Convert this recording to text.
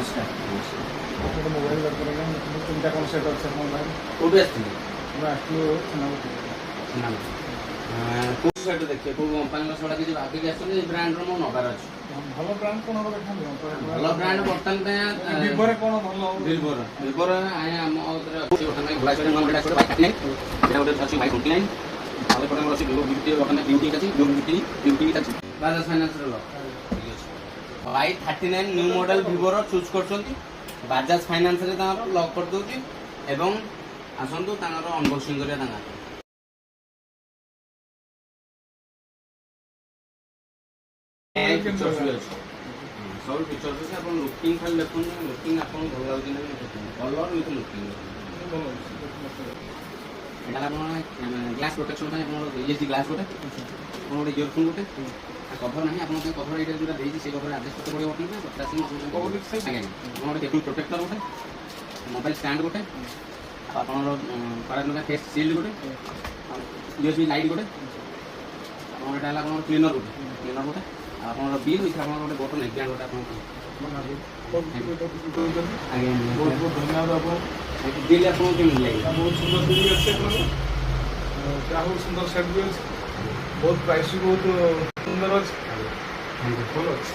নমস্কার। ଗୋଟେ ମୋବାଇଲ ଦରକାର ହେଲା ତିନିଟା କ'ଣ ସେଟ୍ ଅଛି ଆପଣଙ୍କ ପାଖରେ? କୋଉଠୁ ଆସିଥିଲେ? ଆମେ ଆସିଥିଲୁ ଛେନାପତି। କୋଉ ସେଟ୍ ଦେଖିବେ, କୋଉ କମ୍ପାନୀର ସେଟା କିଛି ଭାବିକି ଆସିଛନ୍ତି ଏ ବ୍ରାଣ୍ଡର ମୋ ନେବାର ଅଛି? ଭଲ ବ୍ରାଣ୍ଡ କ'ଣ ହେବ ଦେଖାନ୍ତୁ? ଭଲ ବ୍ରାଣ୍ଡ ବର୍ତ୍ତମାନ ପାଇଁ ଭିଭୋରେ କ'ଣ ଭଲ ହେବ? ଭିଭୋର ଆଜ୍ଞା ଆମ ଉପରେ ଅଛି ବର୍ତ୍ତମାନ ଗ୍ଲାସ୍ ଗୋଟେ ନମ୍ବରଟା ଅଛି ବାଇ 39, ଏଟା ଗୋଟେ ଅଛି ବାଇ 29, ଆଉ ଏପଟେ ଆମର ଅଛି ଭିଭୋ ବିୟୁଟି ବର୍ତ୍ତମାନ ବିୟୁଟି ଅଛି, ଭିଭୋ ବିୟୁଟି ଅଛି, ବାଜାଜ ଫାଇନାନ୍ସର ଲକ୍ ଠିକ୍ ଅଛି। ବାଇ 39 ନ୍ୟୁ ମଡେଲ ଭିଭୋର ଚୁଜ୍ କରୁଛନ୍ତି, ବାଜାଜ ଫାଇନାନ୍ସରେ ତାଙ୍କର ଲକ୍ କରିଦେଉଛି ଏବଂ ଆସନ୍ତୁ ତାଙ୍କର ଅନବକ୍ସିଂ କରିବା ତାଙ୍କ ହାତରେ। ସବୁ ଫିଚର୍ସ ଅଛି, ଆପଣ ଲୁକିଂ ଖାଲି ଦେଖନ୍ତୁ, ଲୁକିଂ ଆପଣଙ୍କୁ ଭଲ ଲାଗୁଛି ନା କଲର୍ ୱିଥ୍ ଲୁକିଂ। ଏଇଟା ଆପଣ ଗ୍ଲାସ୍ ପ୍ରୋଟେକ୍ସନ୍ ପାଇଁ ଆପଣଙ୍କର ESD ଗ୍ଲାସ୍ ଗୋଟେ, ଆପଣ ଗୋଟେ ଇୟରଫୋନ୍ ଗୋଟେ, କଭର ନାହିଁ ଆପଣଙ୍କ ପାଇଁ କଭର ଏଇଟା ଯେଉଁଟା ଦେଇଛି ସେଇ କଭର ଆଡ଼ଜଷ୍ଟ କରତେ ପଡ଼ିବ ଆପଣଙ୍କୁ। ଆଜ୍ଞା ଆପଣ ଗୋଟେ ଟେବୁଲ୍ ପ୍ରୋଟେକ୍ଟର ଗୋଟେ, ମୋବାଇଲ ଷ୍ଟାଣ୍ଡ ଗୋଟେ, ଆଉ ଆପଣଙ୍କର ପାରାଗୋନା ଫେସ୍ ସିଲ୍ଡ ଗୋଟେ, USB ଲାଇଟ୍ ଗୋଟେ, ଆପଣଙ୍କର ଏଇଟା ହେଲା ଆପଣଙ୍କର କ୍ଲିନର ଗୋଟେ, ଆଉ ଆପଣଙ୍କର ବିଲ୍ ହୋଇଥିଲା ଆପଣଙ୍କର ଗୋଟେ ବଟନ୍ ଏକ୍ଜାଣ୍ଡ ଗୋଟେ ଆପଣଙ୍କ ଆଜ୍ଞା ବହୁତ ବହୁତ ଧନ୍ୟବାଦ ଆପଣ। ବିଲ୍ ଆପଣଙ୍କୁ କେମିତି ଲାଗିଲା? ବହୁତ ସୁନ୍ଦର ବିଲ୍ ଅଛି ଆପଣଙ୍କର, ଯାହା ହଉ ସୁନ୍ଦର ସେଟ୍ ବି ଅଛି, ବହୁତ ପ୍ରାଇସ୍ ବି ବହୁତ ସୁନ୍ଦର ଅଛି, ଭଲ ଅଛି।